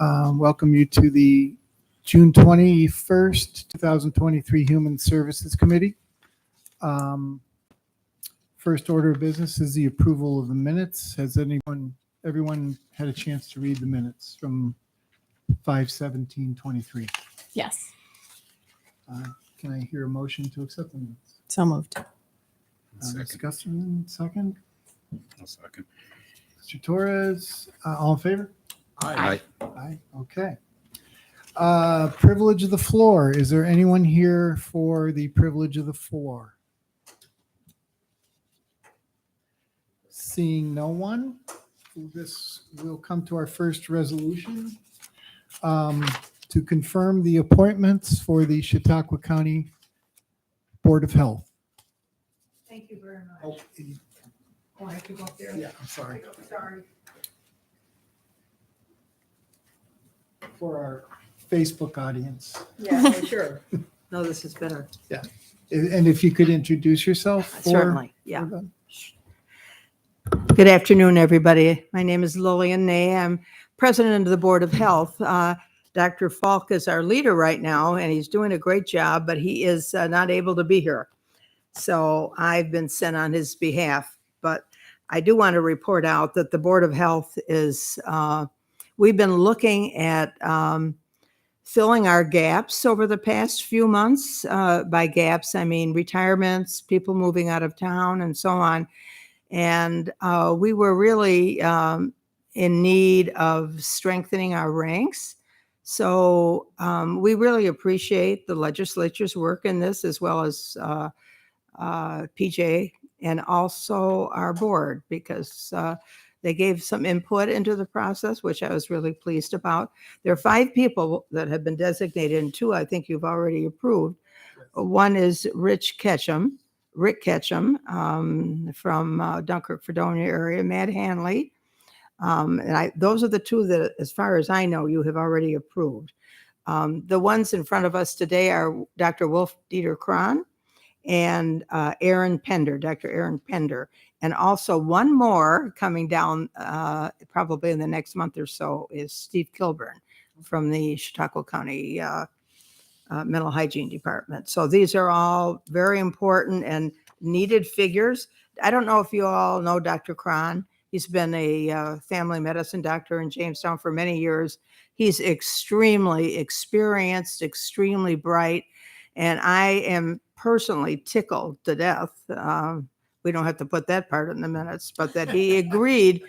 Welcome you to the June 21st, 2023 Human Services Committee. First order of business is the approval of the minutes. Has everyone had a chance to read the minutes from 5/17/23? Yes. Can I hear a motion to accept the minutes? So moved. Discussion, second. I'll second. Mr. Torres, all in favor? Aye. Aye, okay. Privilege of the floor. Is there anyone here for the privilege of the floor? Seeing no one, this will come to our first resolution to confirm the appointments for the Chautauqua County Board of Health. Thank you very much. Oh, Oh, I have to go up there? yeah, I'm sorry. Sorry. For our Facebook audience. Yeah, for sure. No, this is better. And if you could introduce yourself. Certainly, yeah. Good afternoon, everybody. My name is Lillian Ney. I'm president of the Board of Health. Dr. Falk is our leader right now, and he's doing a great job, but he is not able to be here. So I've been sent on his behalf. But I do want to report out that the Board of Health is, we've been looking at filling our gaps over the past few months. By gaps, I mean retirements, people moving out of town, and so on. And we were really in need of strengthening our ranks. So we really appreciate the legislature's work in this, as well as PJ and also our board, because they gave some input into the process, which I was really pleased about. There are 5 people that have been designated, and 2 I think you've already approved. One is Rick Ketchum from Dunkirk, Fredonia area, Matt Hanley. And those are the 2 that, as far as I know, you have already approved. The ones in front of us today are Dr. Wolf Dieter Kron and Aaron Pender, Dr. Aaron Pender. And also one more coming down probably in the next month or so is Steve Kilburn from the Chautauqua County Mental Hygiene Department. So these are all very important and needed figures. I don't know if you all know Dr. Kron. He's been a family medicine doctor in Jamestown for many years. He's extremely experienced, extremely bright, and I am personally tickled to death. We don't have to put that part in the minutes, but that he agreed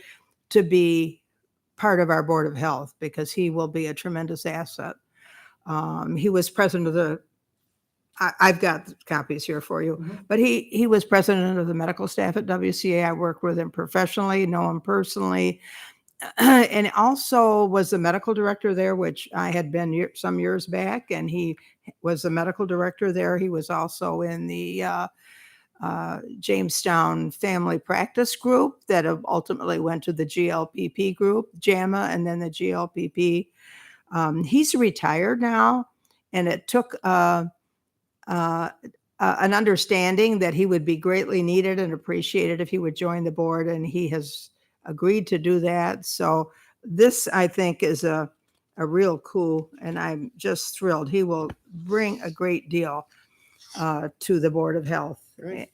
to be part of our Board of Health, because he will be a tremendous asset. He was president of the, I've got copies here for you, but he was president of the medical staff at WCA. I work with him professionally, know him personally, and also was the medical director there, which I had been some years back, and he was the medical director there. He was also in the Jamestown Family Practice Group that ultimately went to the GLPP group, JAMA, and then the GLPP. He's retired now, and it took an understanding that he would be greatly needed and appreciated if he would join the board, and he has agreed to do that. So this, I think, is a real coup, and I'm just thrilled. He will bring a great deal to the Board of Health. Great.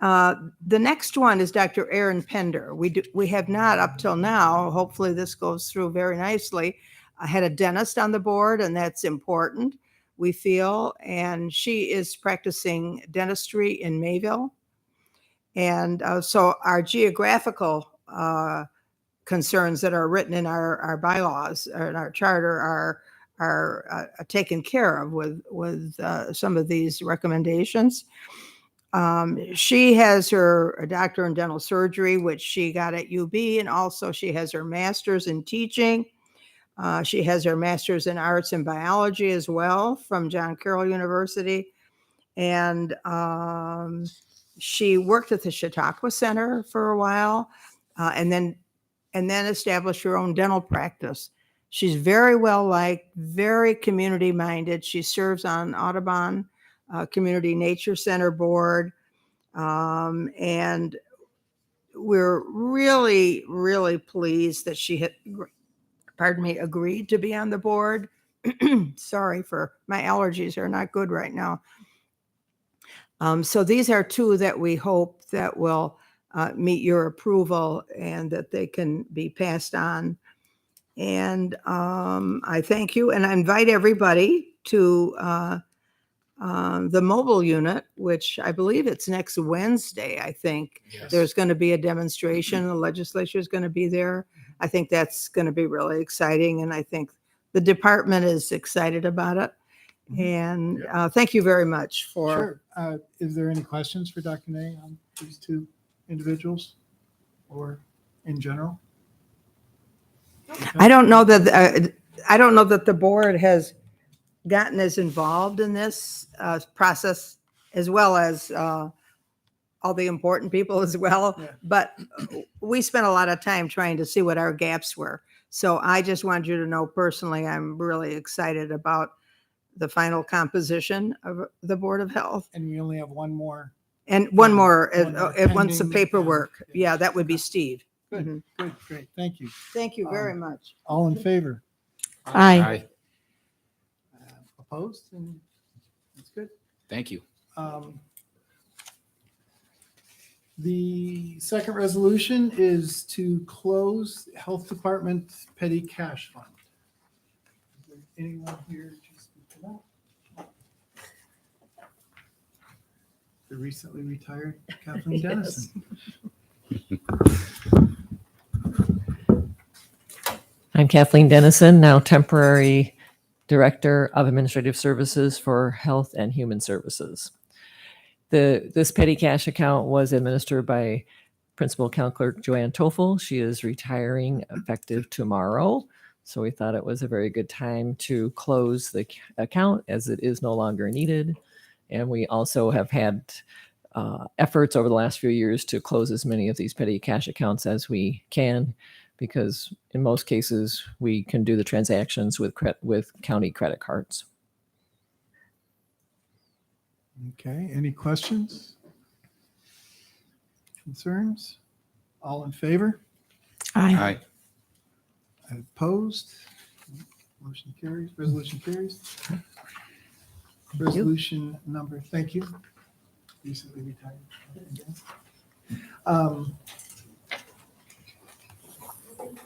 The next one is Dr. Aaron Pender. We have not up till now, hopefully this goes through very nicely, I had a dentist on the board, and that's important, we feel, and she is practicing dentistry in Mayville. And so our geographical concerns that are written in our bylaws or in our charter are taken care of with some of these recommendations. She has her doctor in dental surgery, which she got at UB, and also she has her master's in teaching. She has her master's in arts and biology as well from John Carroll University. And she worked at the Chautauqua Center for a while, and then established her own dental practice. She's very well liked, very community minded. She serves on Audubon Community Nature Center board, and we're really, really pleased that she had agreed to be on the board. Sorry for my allergies are not good right now. So these are two that we hope that will meet your approval and that they can be passed on. And I thank you and I invite everybody to the mobile unit, which I believe it's next Wednesday, I think. There's going to be a demonstration. The legislature is going to be there. I think that's going to be really exciting. And I think the department is excited about it. And thank you very much for. Sure. Is there any questions for Dr. Nay on these two individuals or in general? I don't know that the board has gotten as involved in this process as well as all the important people as well. Yeah. But we spent a lot of time trying to see what our gaps were. So I just want you to know personally, I'm really excited about the final composition of the Board of Health. And we only have one more. And one more, One more once the pending, paperwork. yeah. Yeah, that would be Steve. Good, Mhm. good, great. Thank you. Thank you very much. All in favor? Aye. Opposed? And that's good. Thank you. The second resolution is to close Health Department Petty Cash Fund. Is there anyone here to speak to that? The recently retired Kathleen Yes. Dennison. I'm Kathleen Dennison, now temporary Director of Administrative Services for Health and Human Services. This petty cash account was administered by Principal Account Clerk Joanne Toffel. She is retiring effective tomorrow. So we thought it was a very good time to close the account as it is no longer needed. And we also have had efforts over the last few years to close as many of these petty cash accounts as we can, because in most cases we can do the transactions with county credit cards. Okay, any questions? Concerns? All in favor? Aye. Opposed? Motion carries, resolution carries. you. Resolution number, thank you. Recently retired.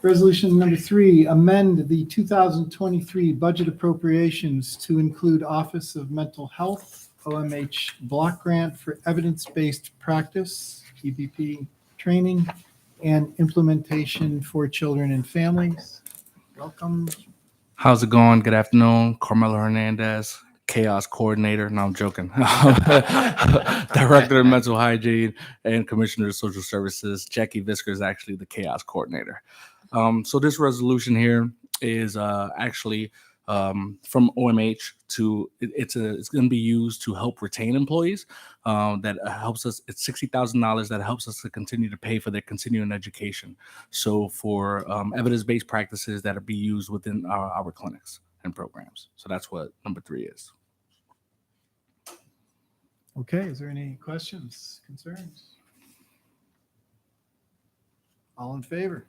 Resolution number 3, amend the 2023 budget appropriations to include Office of Mental Health, OMH block grant for evidence-based practice, EBP training, and implementation for children and families. Welcome. How's it going? Good afternoon. Carmelo Hernandez, Chaos Coordinator. No, I'm joking. Director of Mental Hygiene and Commissioner of Social Services. Jackie Visker is actually the Chaos Coordinator. So this resolution here is actually from OMH to it's going to be used to help retain employees. That helps us. It's $60,000 that helps us to continue to pay for their continuing education. So for evidence-based practices that are be used within our clinics and programs. So that's what number 3 is. Okay, is there any questions, concerns? All in favor?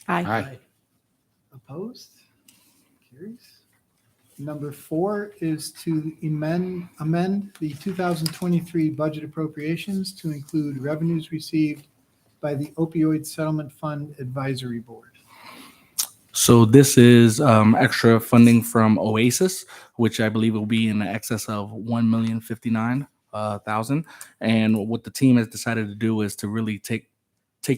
Aye. Opposed? Carries. Number 4 is to amend the 2023 budget appropriations to include revenues received by the Opioid Settlement Fund Advisory Board. So this is extra funding from OASIS, which I believe will be in excess of $1,059,000. And what the team has decided to do is to really take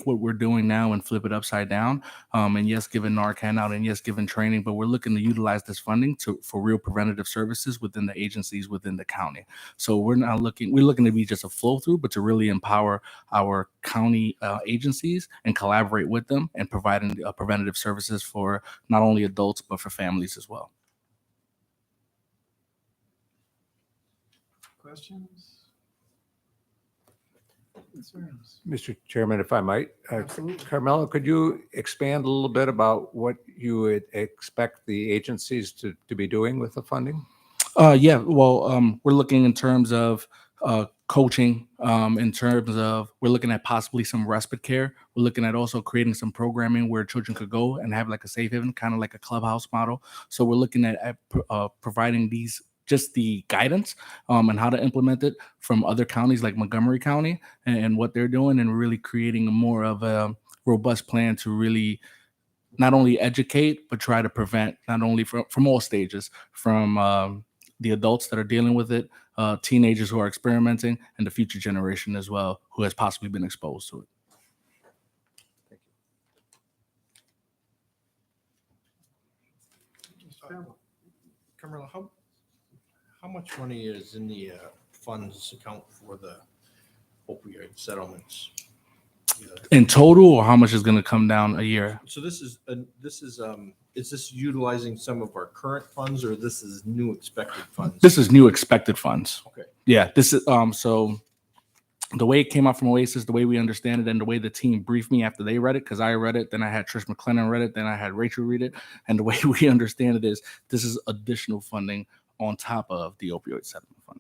what we're doing now and flip it upside down. And yes, given Narcan out, and yes, given training, but we're looking to utilize this funding for real preventative services within the agencies within the county. So we're looking to be just a flow through, but to really empower our county agencies and collaborate with them and providing preventative services for not only adults, but for families as well. Questions? Concerns? Mr. Chairman, if I might, Absolutely. Carmelo, could you expand a little bit about what you would expect the agencies to be doing with the funding? Yeah, well, we're looking in terms of coaching in terms of we're looking at possibly some respite care. We're looking at also creating some programming where children could go and have like a safe haven, kind of like a clubhouse model. So we're looking at providing these just the guidance and how to implement it from other counties like Montgomery County and what they're doing, and really creating more of a robust plan to really not only educate, but try to prevent not only from all stages, from the adults that are dealing with it, teenagers who are experimenting, and the future generation as well, who has possibly been exposed to it. Camilla, how much money is in the funds account for the opioid settlements? In total, or how much is going to come down a year? So is this utilizing some of our current funds, or this is new expected funds? This is new expected funds. Okay. Yeah, this is so the way it came out from Oasis, the way we understand it, and the way the team briefed me after they read it, because I read it, then I had Trish McClellan read it, then I had Rachel read it, and the way we understand it is this is additional funding on top of the opioid settlement fund,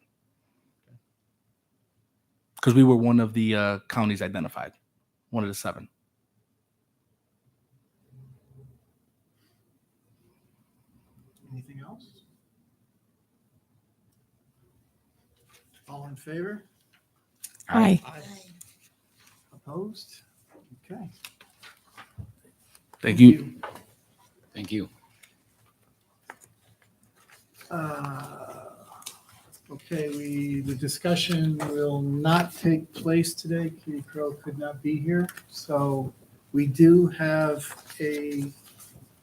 because we were one of the counties identified, one of the 7. Anything else? All in favor? Aye. Opposed? Okay. Thank you. Thank you. Okay, the discussion will not take place today. Katie Crow could not be here. So we do have a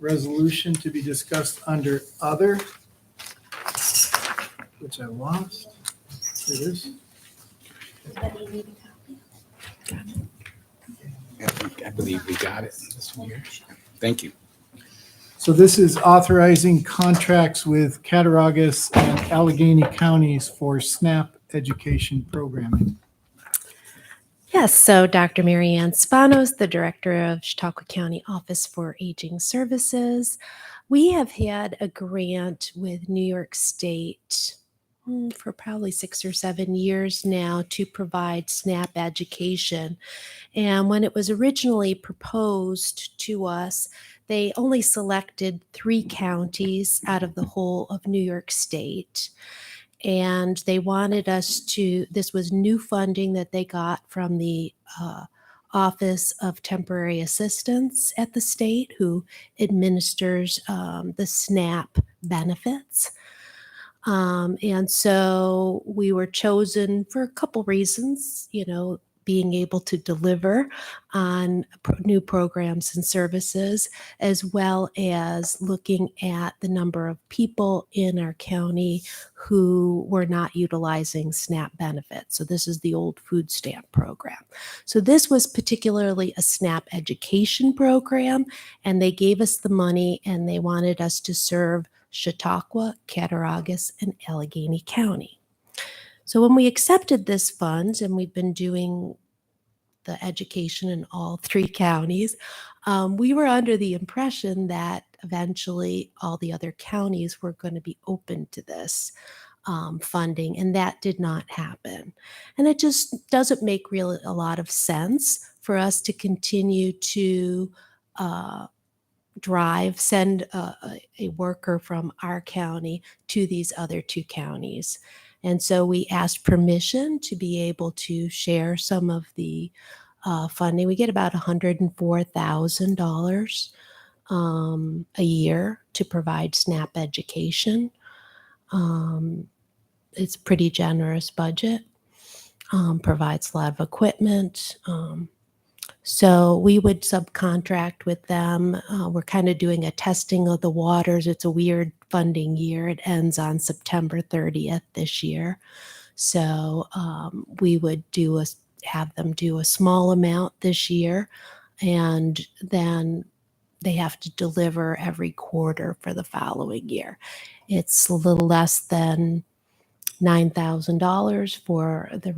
resolution to be discussed under other, which I lost. Here it is. I believe we got it this year. Thank you. So this is authorizing contracts with Cattaraugus and Allegheny counties for SNAP education programming. Yes, so Dr. Mary Ann Spanos, the director of Chautauqua County Office for Aging Services. We have had a grant with New York State for probably 6 or 7 years now to provide SNAP education. And when it was originally proposed to us, they only selected 3 counties out of the whole of New York State. And they wanted us to, this was new funding that they got from the Office of Temporary Assistance at the state, who administers the SNAP benefits. And so we were chosen for a couple reasons, being able to deliver on new programs and services, as well as looking at the number of people in our county who were not utilizing SNAP benefits. So this is the old food stamp program. So this was particularly a SNAP education program, and they gave us the money and they wanted us to serve Chautauqua, Cattaraugus, and Allegheny County. So when we accepted this funds, and we've been doing the education in all 3 counties, we were under the impression that eventually all the other counties were going to be open to this funding, and that did not happen. And it just doesn't make really a lot of sense for us to continue to send a worker from our county to these other 2 counties. And so we asked permission to be able to share some of the funding. We get about $104,000 a year to provide SNAP education. It's a pretty generous budget, provides a lot of equipment. So we would subcontract with them. We're kind of doing a testing of the waters. It's a weird funding year. It ends on September 30th this year. So we would have them do a small amount this year, and then they have to deliver every quarter for the following year. It's a little less than $9,000 for the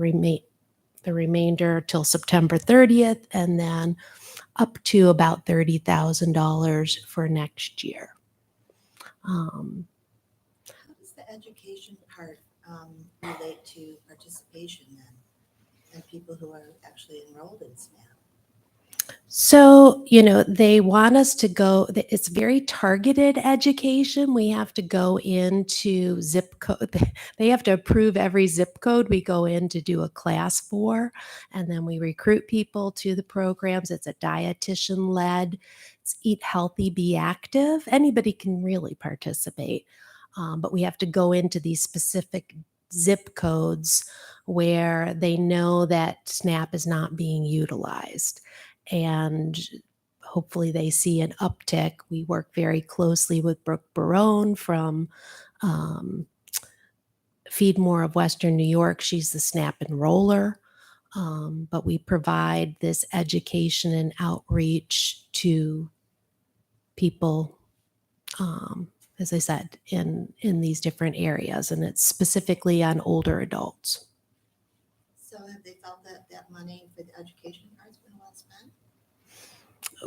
remainder till September 30th, and then up to about $30,000 for next year. How does the education part relate to participation then, and people who are actually enrolled in SNAP? So, they want us to go, it's very targeted education. We have to go into zip code. They have to approve every zip code we go in to do a class for. And then we recruit people to the programs. It's a dietitian led. It's Eat Healthy, Be Active. Anybody can really participate. But we have to go into these specific zip codes where they know that SNAP is not being utilized. And hopefully they see an uptick. We work very closely with Brooke Barone from Feed More of Western New York. She's the SNAP enroller. But we provide this education and outreach to people, as I said, in these different areas. And it's specifically on older adults. So have they felt that that money for the education part's been well spent?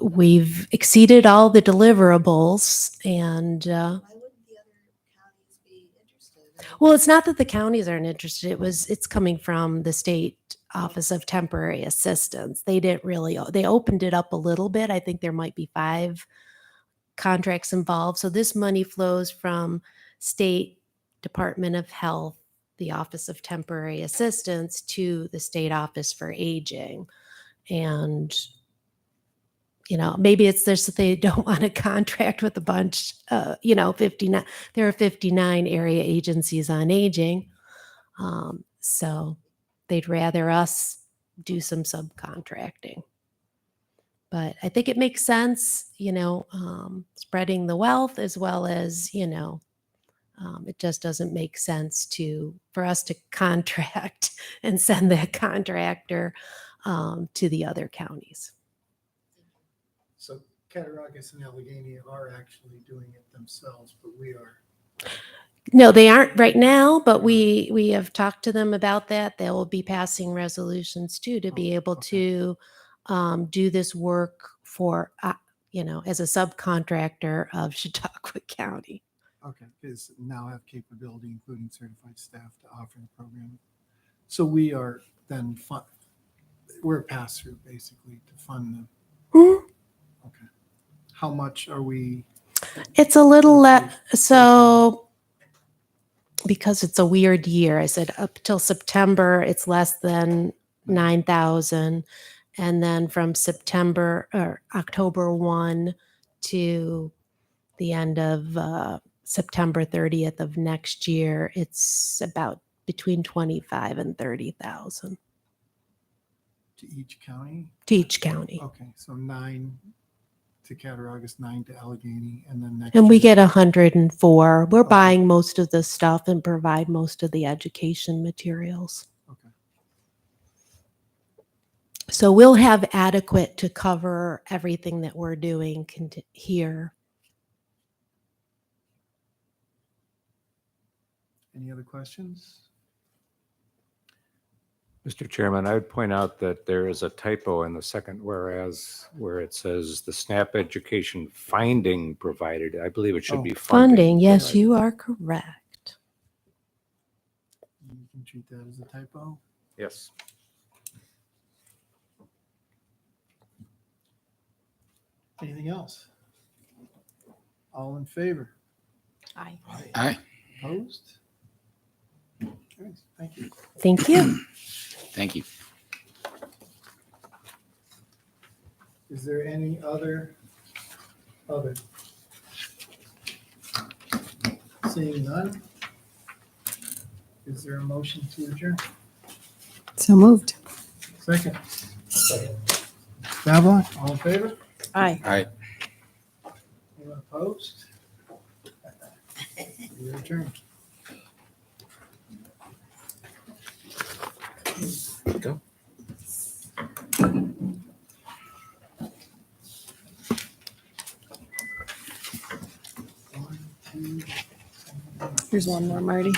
We've exceeded all the deliverables, and Why wouldn't the other counties be interested? well, it's not that the counties aren't interested. It's coming from the state Office of Temporary Assistance. They didn't really, they opened it up a little bit. I think there might be 5 contracts involved. So this money flows from State Department of Health, the Office of Temporary Assistance, to the State Office for Aging. And maybe it's just that they don't want to contract with a bunch, 59. There are 59 area agencies on aging. So they'd rather us do some subcontracting. But I think it makes sense, spreading the wealth, as well as, it just doesn't make sense for us to contract and send that contractor to the other counties. So Cattaraugus and Allegheny are actually doing it themselves, but we are. No, they aren't right now, but we have talked to them about that. They will be passing resolutions too to be able to do this work for, as a subcontractor of Chautauqua County. Okay, because now have capability, including certified staff, to offer the program. So we are then we're a pass-through basically to fund them. Mhm. Okay. How much are we? It's a little less. So because it's a weird year, I said up till September, it's less than 9,000. And then from September or October 1 to the end of September 30th of next year, it's about between 25 and 30,000 To each county? to each county. Okay, so 9 to Cattaraugus, 9 to Allegheny, and then next And we year- get 104. We're Okay. buying most of the stuff and provide most of the education materials. Okay. So we'll have adequate to cover everything that we're doing here. Any other questions? Mr. Chairman, I would point out that there is a typo in the second whereas where it says the SNAP education finding provided. I believe it should be Funding, yes, provided. you are correct. You can treat that as a typo. Yes. Anything else? All in favor? Aye. Aye. Opposed? Okay, thank you. Thank you. Thank you. Is there any other? Seeing none? Is there a motion to adjourn? So moved. Second. Davon, all in favor? Aye. Aye. Anyone opposed? You're adjourned. Go. One, two, Here's one more, Marty.